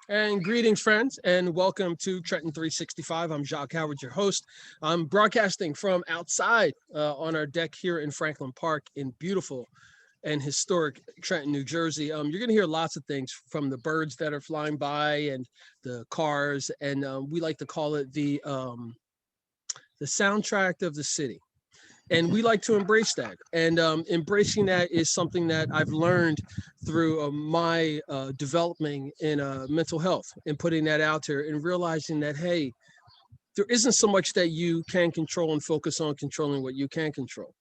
And greetings, friends, and welcome to Trenton 365. I'm Jacque Howard, your host. I'm broadcasting from outside on our deck here in Franklin Park in beautiful and historic Trenton, New Jersey. You're going to hear lots of things from the birds that are flying by and the cars, and we like to call it the soundtrack of the city. And we like to embrace that. And embracing that is something that I've learned through my developing in mental health and putting that out there and realizing that, hey, there isn't so much that you can control and focus on controlling what you can control.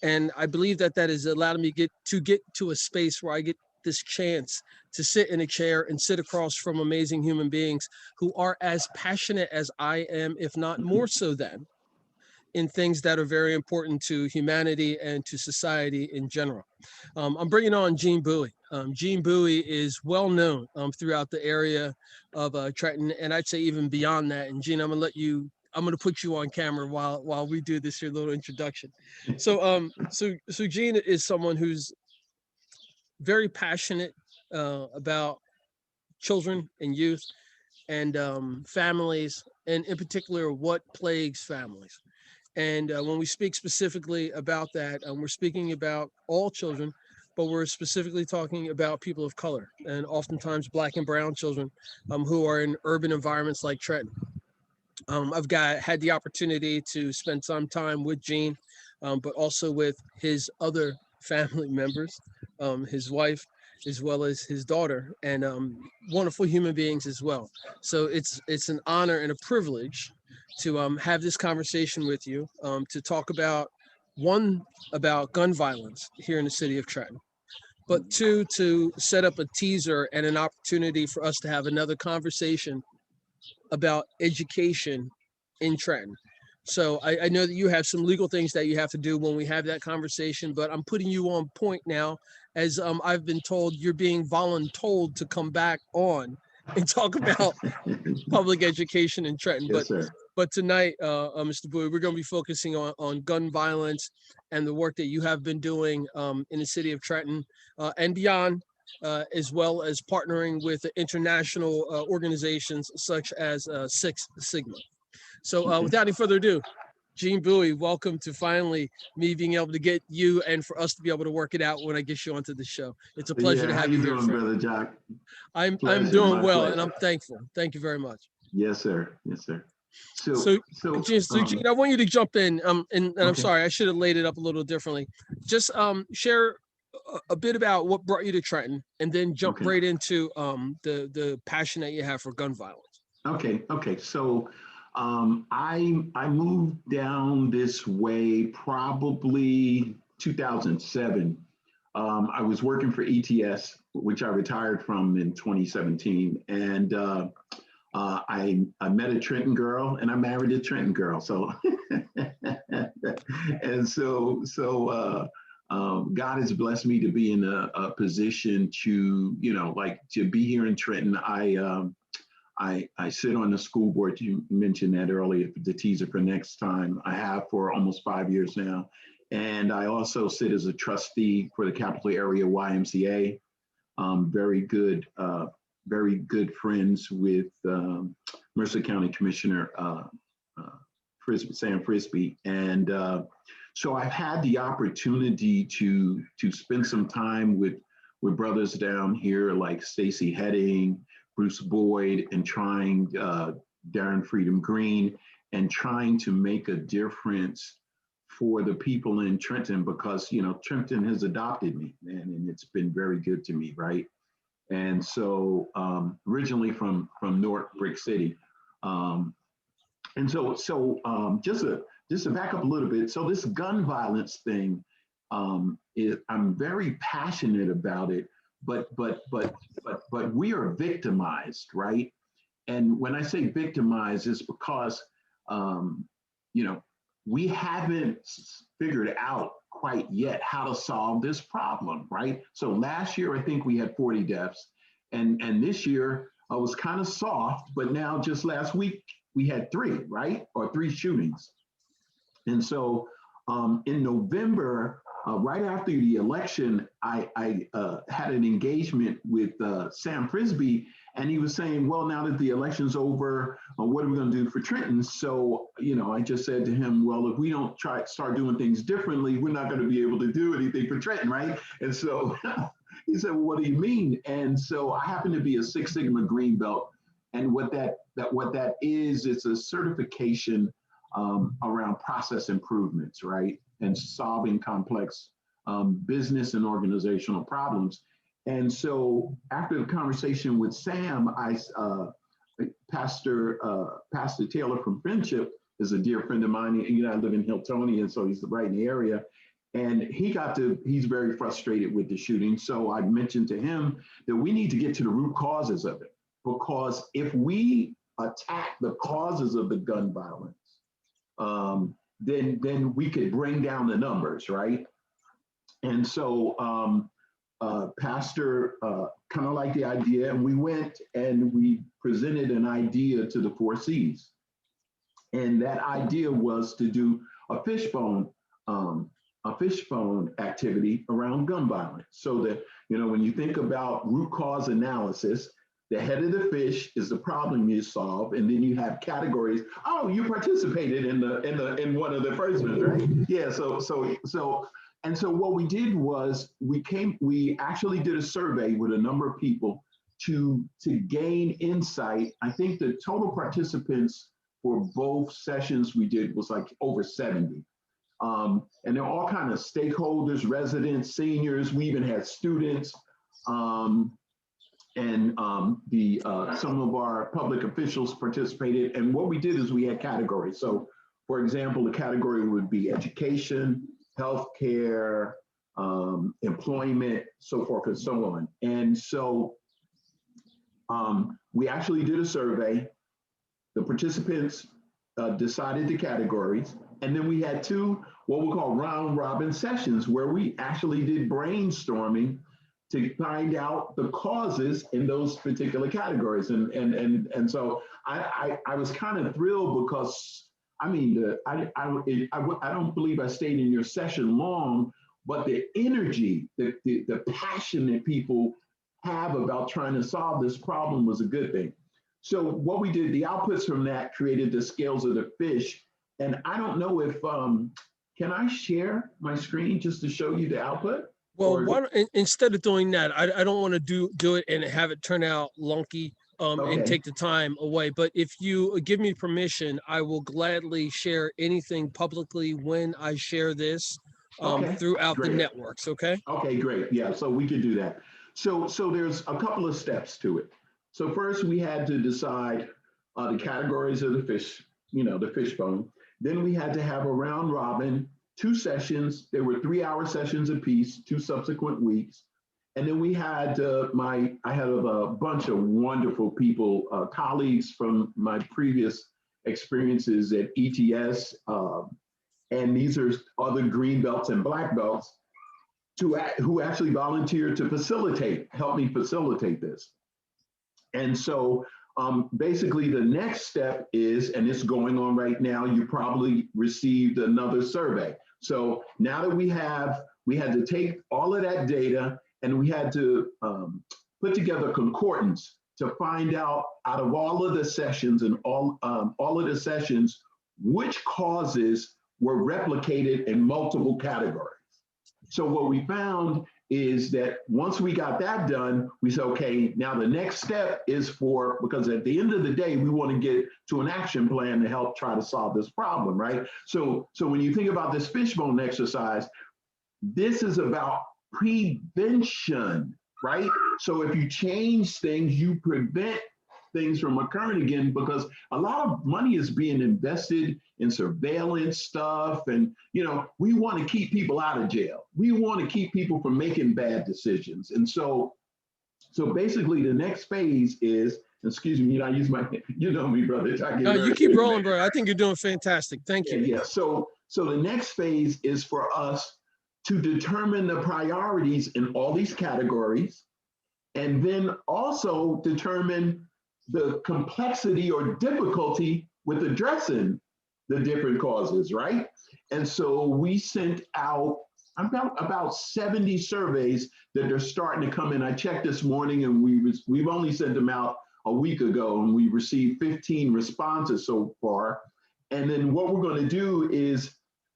And I believe that that has allowed me get to a space where I get this chance to sit in a chair and sit across from amazing human beings who are as passionate as I am, if not more so than in things that are very important to humanity and to society in general. I'm bringing on Jean Bouie. Jean Bouie is well known throughout the area of Trenton, and I'd say even beyond that. And Jean, I'm going to put you on camera while we do this here little introduction. So Jean is someone who's very passionate about children and youth and families, and in particular, what plagues families. And when we speak specifically about that, we're speaking about all children, but we're specifically talking about people of color and oftentimes Black and brown children who are in urban environments like Trenton. Had the opportunity to spend some time with Gene, but also with his other family members, his wife, as well as his daughter, and wonderful human beings as well. So it's an honor and a privilege to have this conversation with you, to talk about one, about gun violence here in the city of Trenton, but two, to set up a teaser and an opportunity for us to have another conversation about education in Trenton. So I know that you have some legal things that you have to do when we have that conversation, but I'm putting you on point now, as I've been told you're being voluntold to come back on and talk about public education in Trenton. Yes, sir. But tonight, Mr. Bouie, we're going to be focusing on gun violence and the work that you have been doing in the city of Trenton and beyond, as well as partnering with international organizations such as Six Sigma. So without any further ado, Jean Bouie, welcome to finally me being able to get you and for us to be able to work it out when I get you onto the show. It's a pleasure to have you here. How you doing, brother Jacque? I'm doing well, and I'm thankful. Thank you very much. Yes, sir. Yes, sir. So Gene, I want you to jump in. And I'm sorry, I should have laid it up a little differently. Just share a bit about what brought you to Trenton, and then jump right into the passion that you have for gun violence. Okay. So I moved down this way probably 2007. I was working for ETS, which I retired from in 2017, and I met a Trenton girl, and I married a Trenton girl. So and so God has blessed me to be in a position to to be here in Trenton. I sit on the school board. You mentioned that earlier, the teaser for next time. I have for almost 5 years now. And I also sit as a trustee for the Capital Area YMCA. Very good friends with Mercer County Commissioner Sam Frisbee. And so I've had the opportunity to spend some time with brothers down here like Stacey Heading, Bruce Boyd, and trying Darren Freedom Green, and trying to make a difference for the people in Trenton, because Trenton has adopted me, and it's been very good to me, right? And so originally from North Brick City, and so just to back up a little bit, so this gun violence thing, I'm very passionate about it. But we are victimized, right? And when I say victimized, it's because we haven't figured out quite yet how to solve this problem, right? So last year I think we had 40 deaths, and this year I was kind of soft, but now just last week we had 3, right? Or 3 shootings. And so in November, right after the election, I had an engagement with Sam Frisbee, and he was saying, well, now that the election's over, what are we going to do for Trenton? So, I just said to him, well, if we don't start doing things differently, we're not going to be able to do anything for Trenton, right? And so he said, well, what do you mean? And so I happen to be a Six Sigma Green Belt. And what that is, it's a certification around process improvements, right? And solving complex business and organizational problems. And so after the conversation with Sam, Pastor Taylor from Friendship is a dear friend of mine. I live in Hiltonia, and so he's right in the area. And he's very frustrated with the shooting. So I mentioned to him that we need to get to the root causes of it. Because if we attack the causes of the gun violence, then we could bring down the numbers, right? And so Pastor kind of liked the idea, and we went and we presented an idea to the 4 Cs. And that idea was to do a fishbone activity around gun violence. So that, when you think about root cause analysis, the head of the fish is the problem you solve, and then you have categories. Oh, you participated in one of the first ones, right? Yeah. So what we did was we actually did a survey with a number of people to gain insight. I think the total participants for both sessions we did was like over 70. And they're all kind of stakeholders, residents, seniors. We even had students. And some of our public officials participated. And what we did is we had categories. So, for example, the category would be education, healthcare, employment, so forth and so on. And so we actually did a survey. The participants decided the categories. And then we had 2 what we call round robin sessions where we actually did brainstorming to find out the causes in those particular categories. And so I was kind of thrilled because, I don't believe I stayed in your session long, but the energy, the passion that people have about trying to solve this problem was a good thing. So what we did, the outputs from that created the scales of the fish. And I don't know if, can I share my screen just to show you the output? Well, instead of doing that, I don't want to do it and have it turn out lunky and take the time away. But if you give me permission, I will gladly share anything publicly when I share this throughout the networks. Okay. Okay, great. Yeah, so we could do that. So there's a couple of steps to it. So first we had to decide the categories of the fish, the fishbone. Then we had to have a round robin, 2 sessions. There were 3-hour sessions apiece, 2 subsequent weeks. And then we had I had a bunch of wonderful people, colleagues from my previous experiences at ETS. And these are other green belts and black belts who actually volunteered to help me facilitate this. And so basically the next step is, and it's going on right now, you probably received another survey. So now that we had to take all of that data and we had to put together concordance to find out of all of the sessions and all of the sessions, which causes were replicated in multiple categories. So what we found is that once we got that done, we said, okay, now the next step is because at the end of the day, we want to get to an action plan to help try to solve this problem, right? So when you think about this fishbone exercise, this is about prevention, right? So if you change things, you prevent things from occurring again, because a lot of money is being invested in surveillance stuff. And, we want to keep people out of jail. We want to keep people from making bad decisions. And so basically the next phase is, excuse me, I use my, me, brother. No, you keep rolling, bro. I think you're doing fantastic. Thank you. Yeah. So the next phase is for us to determine the priorities in all these categories, and then also determine the complexity or difficulty with addressing the different causes, right? And so we sent out about 70 surveys that are starting to come in. I checked this morning, and we've only sent them out a week ago, and we received 15 responses so far. And then what we're going to do is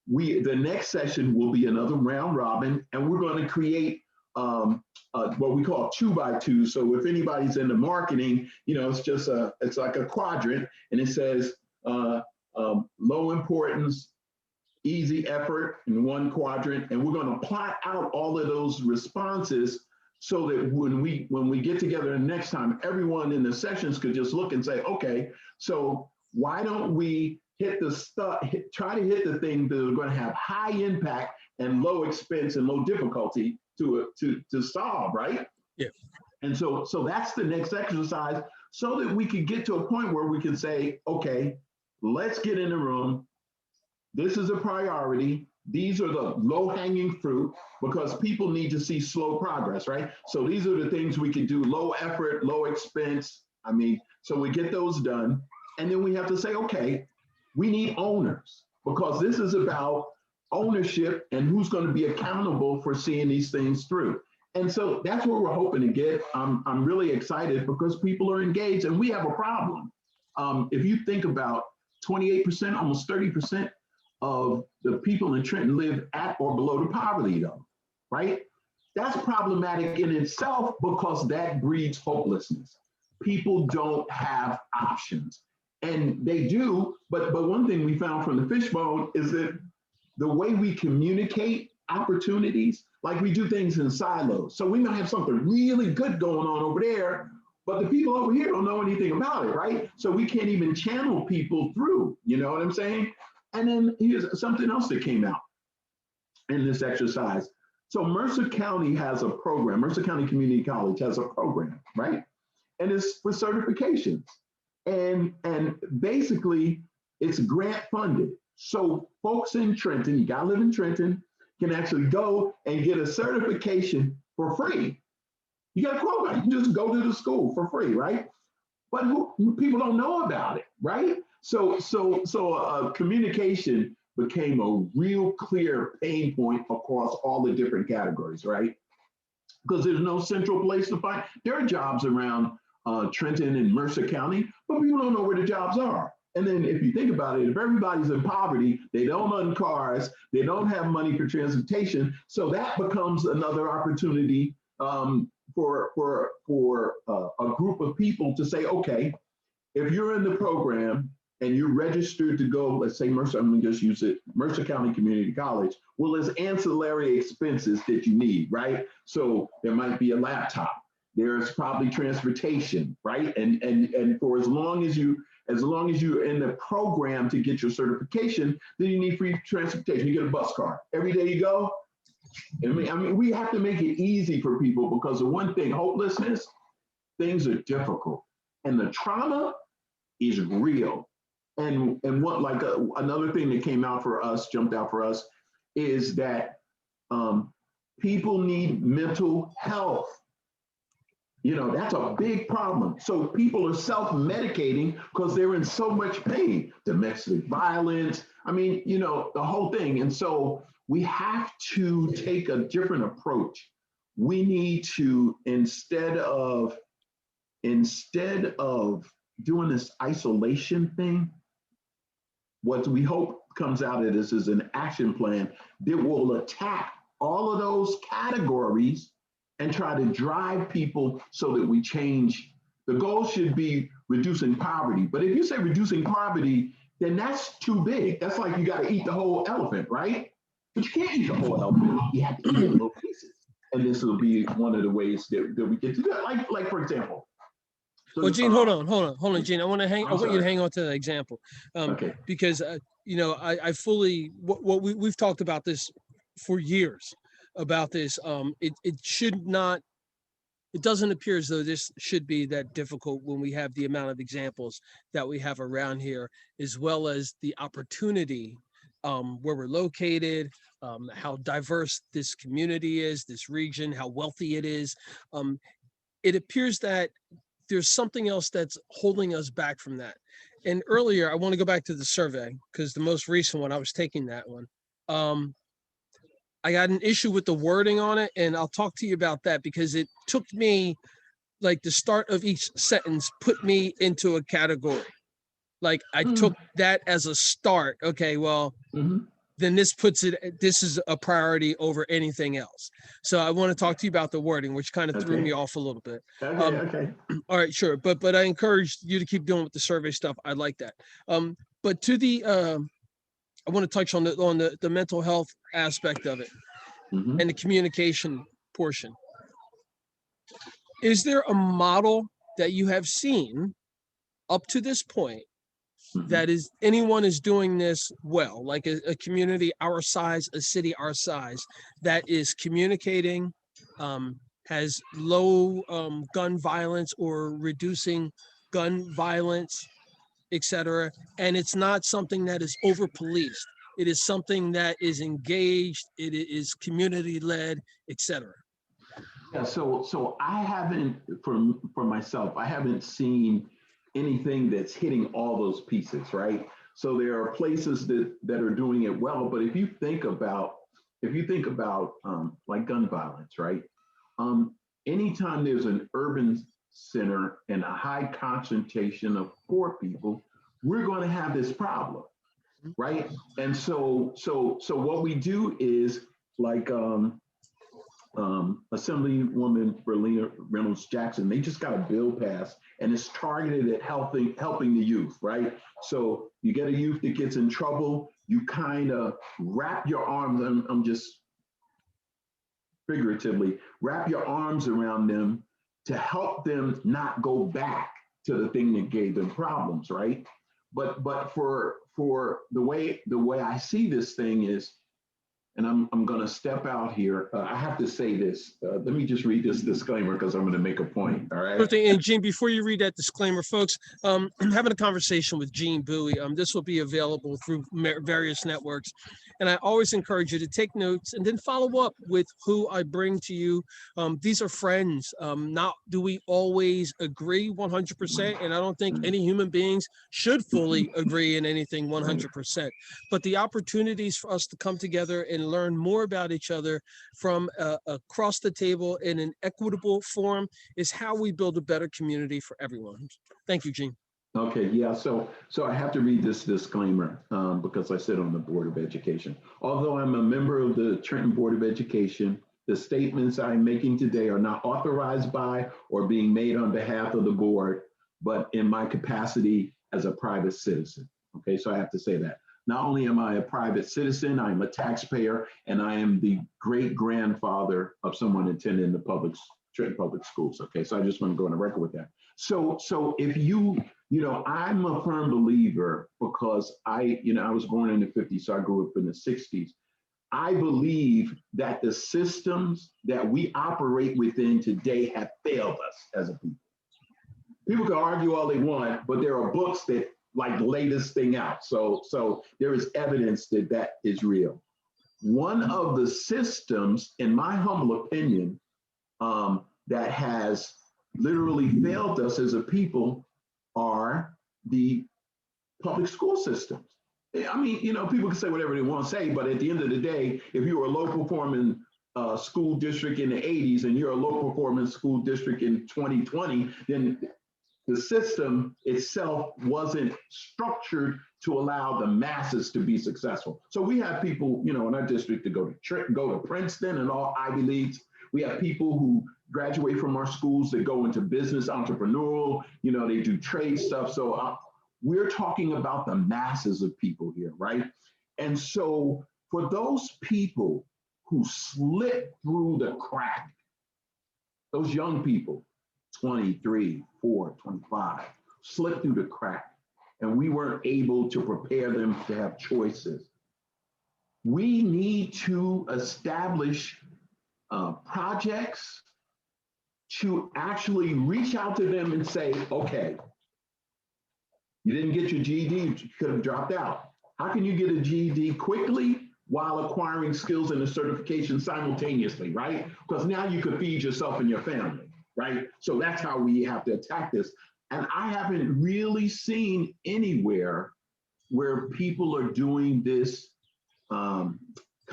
the next session will be another round robin, and we're going to create what we call 2x2. So if anybody's into marketing, it's like a quadrant, and it says low importance, easy effort in one quadrant, and we're going to plot out all of those responses so that when we get together next time, everyone in the sessions could just look and say, okay, so why don't we try to hit the things that are going to have high impact and low expense and low difficulty to solve, right? Yeah. And so that's the next exercise, so that we can get to a point where we can say, okay, let's get in the room. This is a priority. These are the low-hanging fruit, because people need to see slow progress, right? So these are the things we can do: low effort, low expense. So we get those done. And then we have to say, okay, we need owners, because this is about ownership and who's going to be accountable for seeing these things through. And so that's what we're hoping to get. I'm really excited because people are engaged, and we have a problem. If you think about 28%, almost 30% of the people in Trenton live at or below the poverty level, right? That's problematic in itself, because that breeds hopelessness. People don't have options, and they do. But one thing we found from the fishbone is that the way we communicate opportunities, like we do things in silos. So we might have something really good going on over there, but the people over here don't know anything about it, right? So we can't even channel people through, you know what I'm saying? And then here's something else that came out in this exercise. So Mercer County has a program, Mercer County Community College has a program, right? And it's for certifications. And basically it's grant funded. So folks in Trenton, you gotta live in Trenton, can actually go and get a certification for free. You got to qualify. You just go to the school for free, right? But people don't know about it, right? So communication became a real clear pain point across all the different categories, right? Because there's no central place to find. There are jobs around Trenton and Mercer County, but people don't know where the jobs are. And then if you think about it, if everybody's in poverty, they don't own cars, they don't have money for transportation. So that becomes another opportunity for a group of people to say, okay, if you're in the program and you're registered to go, let's say Mercer, I'm gonna just use it, Mercer County Community College, well, there's ancillary expenses that you need, right? So there might be a laptop, there's probably transportation, right? And for as long as you're in the program to get your certification, then you need free transportation. You get a bus card. Every day you go. I mean, we have to make it easy for people, because the one thing, hopelessness, things are difficult. And the trauma is real. And what, like another thing that jumped out for us, is that people need mental health. You know, that's a big problem. So people are self-medicating because they're in so much pain, domestic violence. I mean, you know, the whole thing. And so we have to take a different approach. We need to, instead of doing this isolation thing, what we hope comes out of this is an action plan that will attack all of those categories and try to drive people so that we change. The goal should be reducing poverty. But if you say reducing poverty, then that's too big. That's like you got to eat the whole elephant, right? But you can't eat the whole elephant. You have to eat it in little pieces. And this will be one of the ways that we get to do it. Like for example. So, well, Gene, hold on, Gene. I want you to hang on to that example, okay. Because you know, I fully what we've talked about this for years about this. It should not. It doesn't appear as though this should be that difficult when we have the amount of examples that we have around here, as well as the opportunity where we're located, how diverse this community is, this region, how wealthy it is. It appears that there's something else that's holding us back from that. And earlier, I want to go back to the survey, because the most recent one, I was taking that one. I got an issue with the wording on it, and I'll talk to you about that because it took me like the start of each sentence put me into a category. Like I took that as a start. Okay, well, Mhm. then this is a priority over anything else. So I want to talk to you about the wording, which kind of threw me Okay. off a little bit. Okay. Um, Okay. all right, sure. But I encourage you to keep doing with the survey stuff. I like that. But to the I want to touch on the mental health aspect of it Hmm. and the communication portion. Is there a model that you have seen up to this point Hmm. that is anyone is doing this well, like a community our size, a city our size, that is communicating, has low gun violence or reducing gun violence, etc. And it's not something that is over policed. It is something that is engaged, it is community led, etc. Yeah. So I haven't, for myself, I haven't seen anything that's hitting all those pieces, right? So there are places that are doing it well, but if you think about like gun violence, right? Um, Anytime there's an urban center and a high concentration of poor people, we're going to have this problem, right? And so what we do is like Assemblywoman Berlina Reynolds Jackson, they just got a bill passed and it's targeted at helping the youth, right? So you get a youth that gets in trouble, you kind of wrap your arms, I'm just figuratively, wrap your arms around them to help them not go back to the thing that gave them problems, right? But for the way I see this thing is, and I'm going to step out here. I have to say this. Let me just read this disclaimer because I'm going to make a point. All Sure right. thing. And Gene, before you read that disclaimer, folks, I'm having a conversation with Gene Bouie. This will be available through various networks. And I always encourage you to take notes and then follow up with who I bring to you. These are friends. Not do we always agree 100%. And I don't think any human beings should fully agree in anything Right. 100%. But the opportunities for us to come together and learn more about each other from across the table in an equitable form is how we build a better community for everyone. Thank you, Gene. Okay. Yeah. So I have to read this disclaimer because I sit on the Board of Education. Although I'm a member of the Trenton Board of Education, the statements I'm making today are not authorized by or being made on behalf of the board, but in my capacity as a private citizen. Okay. So I have to say that. Not only am I a private citizen, I'm a taxpayer, and I am the great grandfather of someone attending the Trenton public schools. Okay. So I just want to go on the record with that. So if I'm a firm believer because I was born in the 50s, so I grew up in the 60s. I believe that the systems that we operate within today have failed us as a people. People can argue all they want, but there are books that like lay this thing out. So there is evidence that that is real. One of the systems, in my humble opinion, that has literally failed us as a people are the public school systems. I mean, people can say whatever they want to say, but at the end of the day, if you were a low performing school district in the 80s and you're a low performing school district in 2020, then the system itself wasn't structured to allow the masses to be successful. So we have people, in our district to go to Princeton and all Ivy Leagues. We have people who graduate from our schools that go into business, entrepreneurial, they do trade stuff. So we're talking about the masses of people here, right? And so for those people who slip through the crack, those young people, 23, 4, 25, slipped through the crack, and we weren't able to prepare them to have choices. We need to establish projects to actually reach out to them and say, okay, you didn't get your GED, you could have dropped out. How can you get a GED quickly while acquiring skills and a certification simultaneously, right? Because now you could feed yourself and your family, right? So that's how we have to attack this. And I haven't really seen anywhere where people are doing this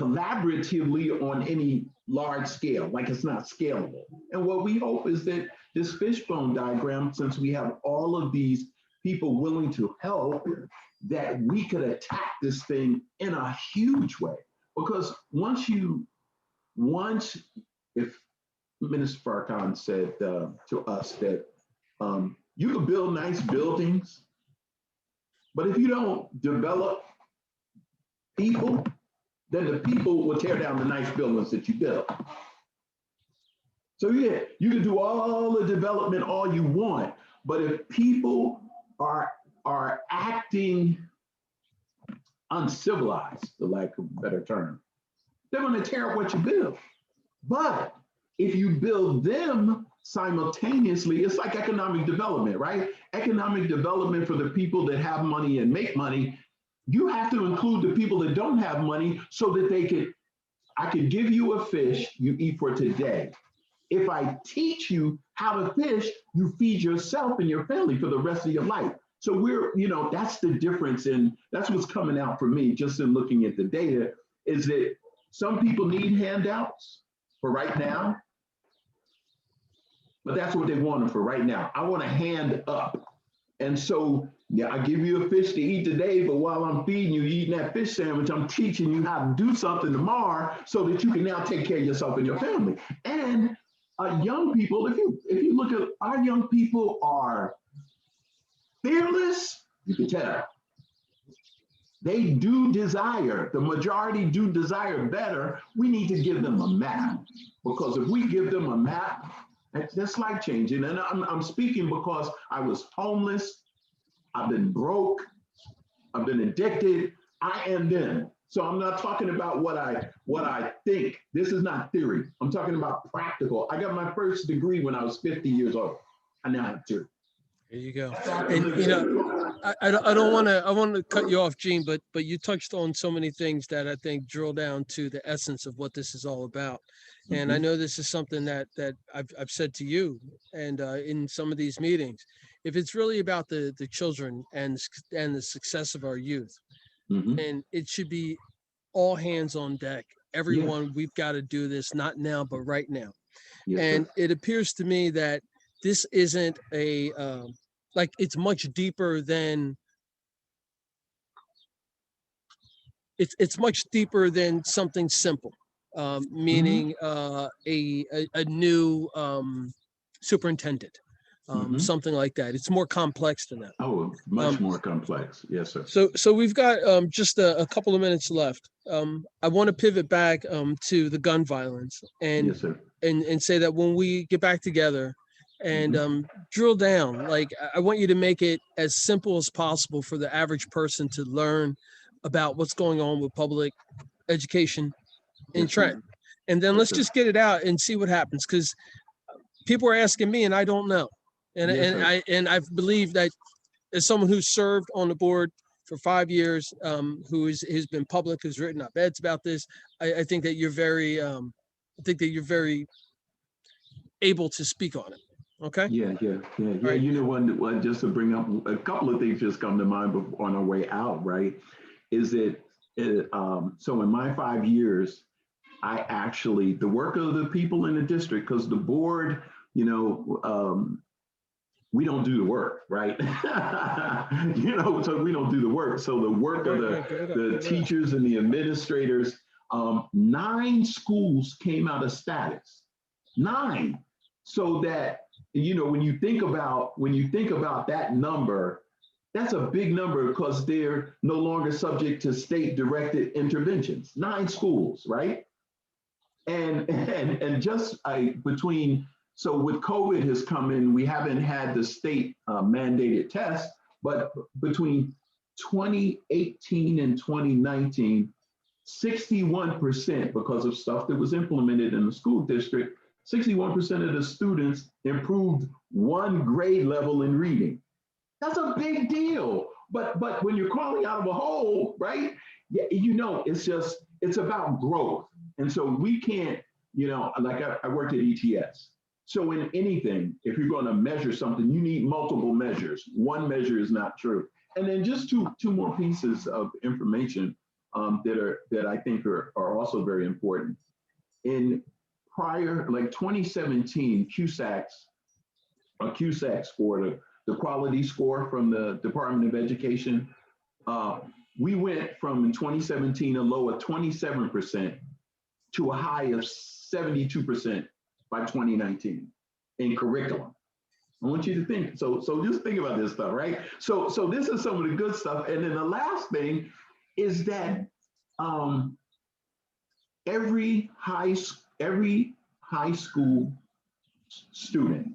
collaboratively on any large scale, like it's not scalable. And what we hope is that this fishbone diagram, since we have all of these people willing to help, that we could attack this thing in a huge way. Because if Minister Farrakhan said to us that you can build nice buildings, but if you don't develop people, then the people will tear down the nice buildings that you build. So yeah, you can do all the development all you want, but if people are acting uncivilized, for lack of a better term, they're going to tear up what you build. But if you build them simultaneously, it's like economic development, right? Economic development for the people that have money and make money. You have to include the people that don't have money so that I could give you a fish you eat for today. If I teach you how to fish, you feed yourself and your family for the rest of your life. So that's the difference, and that's what's coming out for me just in looking at the data, is that some people need handouts for right now, but that's what they want for right now. I want a hand up. And so, I give you a fish to eat today, but while I'm feeding you, eating that fish sandwich, I'm teaching you how to do something tomorrow so that you can now take care of yourself and your family. And young people, if you look at our young people are fearless, you can tell. They do desire, the majority do desire better. We need to give them a map, because if we give them a map, that's life changing. And I'm speaking because I was homeless, I've been broke, I've been addicted, I am them. So I'm not talking about what I think. This is not theory. I'm talking about practical. I got my first degree when I was 50 years old. I now have two. There you go. And I don't want to cut you off, Gene, but you touched on so many things that I think drill down to the essence of what this is all about. And I know this is something that I've said to you and in some of these meetings. If it's really about the children and the success of our youth, and it should be all hands on deck. Everyone, we've got to do this, not now, but right now. And it appears to me that this isn't it's much deeper than it's much deeper than something simple, meaning a new superintendent, something like that. It's more complex than that. Oh, much more complex. Yes, sir. So we've got just a couple of minutes left. I want to pivot back to the gun violence and say that when we get back together and drill down, like I want you to make it as simple as possible for the average person to learn about what's going on with public education in Trenton. And then let's just get it out and see what happens, because people are asking me and I don't know. And I believe that as someone who's served on the board for 5 years, who has been public, who's written op-eds about this, I think that you're very able to speak on it. Okay. Yeah. Right. You know, one just to bring up a couple of things just come to mind on our way out, right? Is that so in my 5 years, I actually, the work of the people in the district, because the board, we don't do the work, right? So we don't do the work. So the work of the teachers and the administrators, 9 schools came out of status, 9. So that, when you think about that number, that's a big number, because they're no longer subject to state directed interventions. 9 schools, right? And just so with COVID has come in, we haven't had the state mandated test, but between 2018 and 2019, 61%, because of stuff that was implemented in the school district, 61% of the students improved 1 grade level in reading. That's a big deal. But when you're crawling out of a hole, right? Yeah, it's about growth. And so we can't, like I worked at ETS. So in anything, if you're going to measure something, you need multiple measures. One measure is not true. And then just two more pieces of information. that I think are also very important. In prior, like 2017, CUSAC score, the quality score from the Department of Education, we went from in 2017 a low of 27% to a high of 72% by 2019 in curriculum. I want you to think, so just think about this stuff, right? So this is some of the good stuff. And then the last thing is that every high school student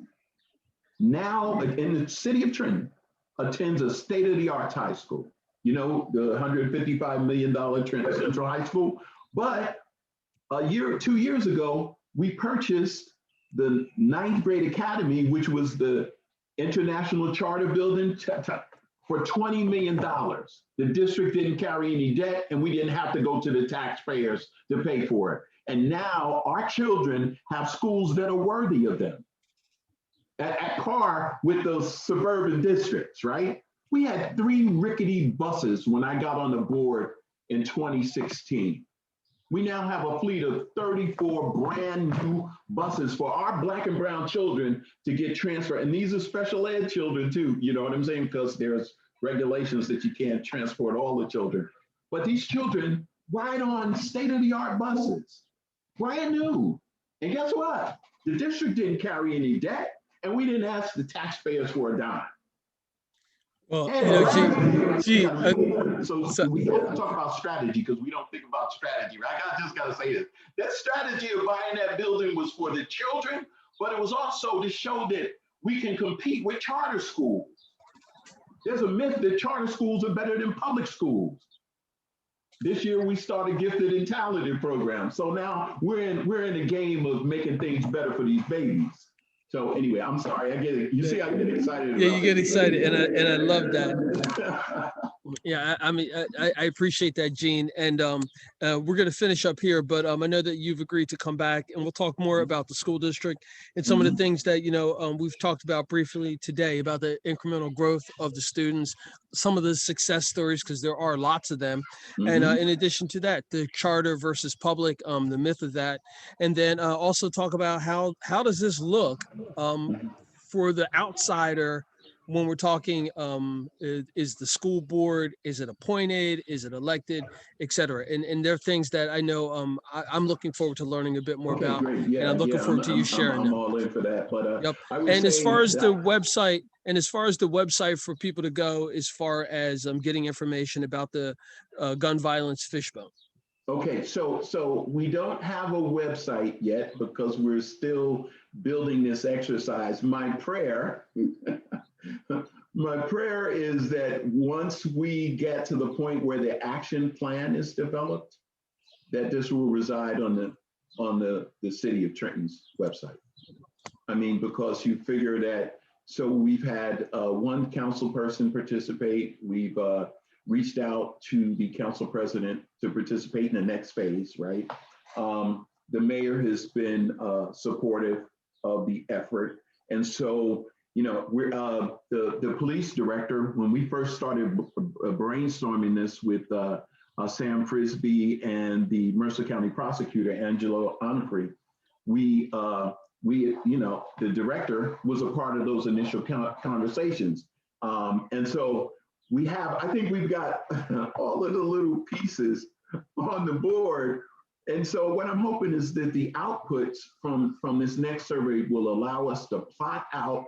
now in the city of Trenton attends a state-of-the-art high school. You know, the $155 million Trenton Central High School. But 2 years ago, we purchased the 9th grade academy, which was the international charter building, for $20 million. The district didn't carry any debt, and we didn't have to go to the taxpayers to pay for it. And now our children have schools that are worthy of them, at par with those suburban districts, right? We had 3 rickety buses when I got on the board in 2016. We now have a fleet of 34 brand new buses for our Black and brown children to get transferred. And these are special ed children too, you know what I'm saying? Because there's regulations that you can't transport all the children. But these children ride on state-of-the-art buses, brand new. And guess what? The district didn't carry any debt, and we didn't ask the taxpayers for a dime. Well, so we have to talk about strategy because we don't think about strategy, right? I just got to say this. That strategy of buying that building was for the children, but it was also to show that we can compete with charter schools. There's a myth that charter schools are better than public schools. This year we started gifted and talented programs. So now we're in a game of making things better for these babies. So anyway, I'm sorry. I get it. You see, I get excited. Yeah, you get excited, and I love that. Yeah, I mean, I appreciate that, Gene. And we're going to finish up here, but I know that you've agreed to come back, and we'll talk more about the school district and some of the things that we've talked about briefly today about the incremental growth of the students, some of the success stories, because there are lots of them, and in addition to that, the charter versus public, the myth of that, and then also talk about how does this look for the outsider when we're talking, is the school board, is it appointed, is it elected, et cetera? And there are things that I know I'm looking forward to learning a bit more about, yeah, and I'm looking forward to you sharing them. I'm all in for that. But yep. And as far as the website, for people to go, as far as getting information about the gun violence fishbone. Okay, so we don't have a website yet because we're still building this exercise. My prayer is that once we get to the point where the action plan is developed, that this will reside on the city of Trenton's website. I mean, because you figure that, so we've had one council person participate. We've reached out to the council president to participate in the next phase, right? The mayor has been supportive of the effort. And so, we're the police director, when we first started brainstorming this with Sam Frisbee and the Mercer County prosecutor, Angelo Onfrey, the director was a part of those initial conversations. And so I think we've got all of the little pieces on the board. And so what I'm hoping is that the outputs from this next survey will allow us to plot out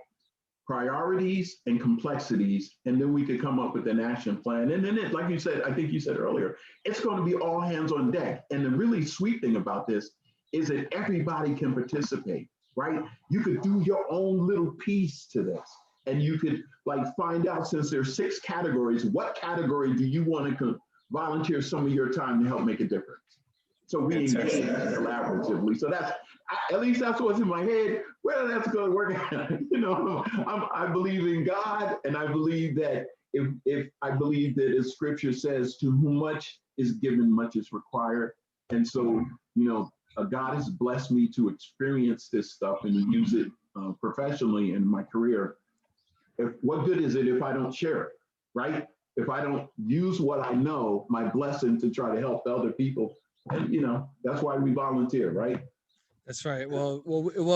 priorities and complexities, and then we could come up with an action plan. And then like you said, I think you said earlier, it's going to be all hands on deck. And the really sweet thing about this is that everybody can participate, right? You could do your own little piece to this. And you could find out, since there's 6 categories, what category do you want to volunteer some of your time to help make a difference? So we engage collaboratively. So at least that's what's in my head. Whether that's going to work, I believe in God, and I believe that if I believe that as Scripture says, to whom much is given, much is required. And so, God has blessed me to experience this stuff and to use it professionally in my career. What good is it if I don't share it, right? if I don't use what I know, my blessing to try to help other people. And, you know, that's why we volunteer, right? That's right. Well.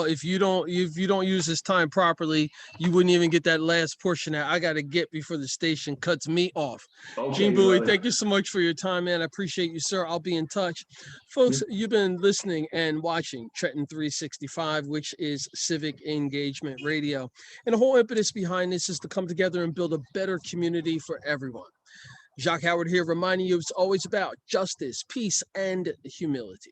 If you don't use this time properly, you wouldn't even get that last portion that I got to get before the station cuts me off. Okay, Gene Bouie, brother. thank you so much for your time, man. I appreciate you, sir. I'll be in touch, folks. You've been listening and watching Trenton 365, which is civic engagement radio, and the whole impetus behind this is to come together and build a better community for everyone. Jacque Howard here, reminding you it's always about justice, peace, and humility.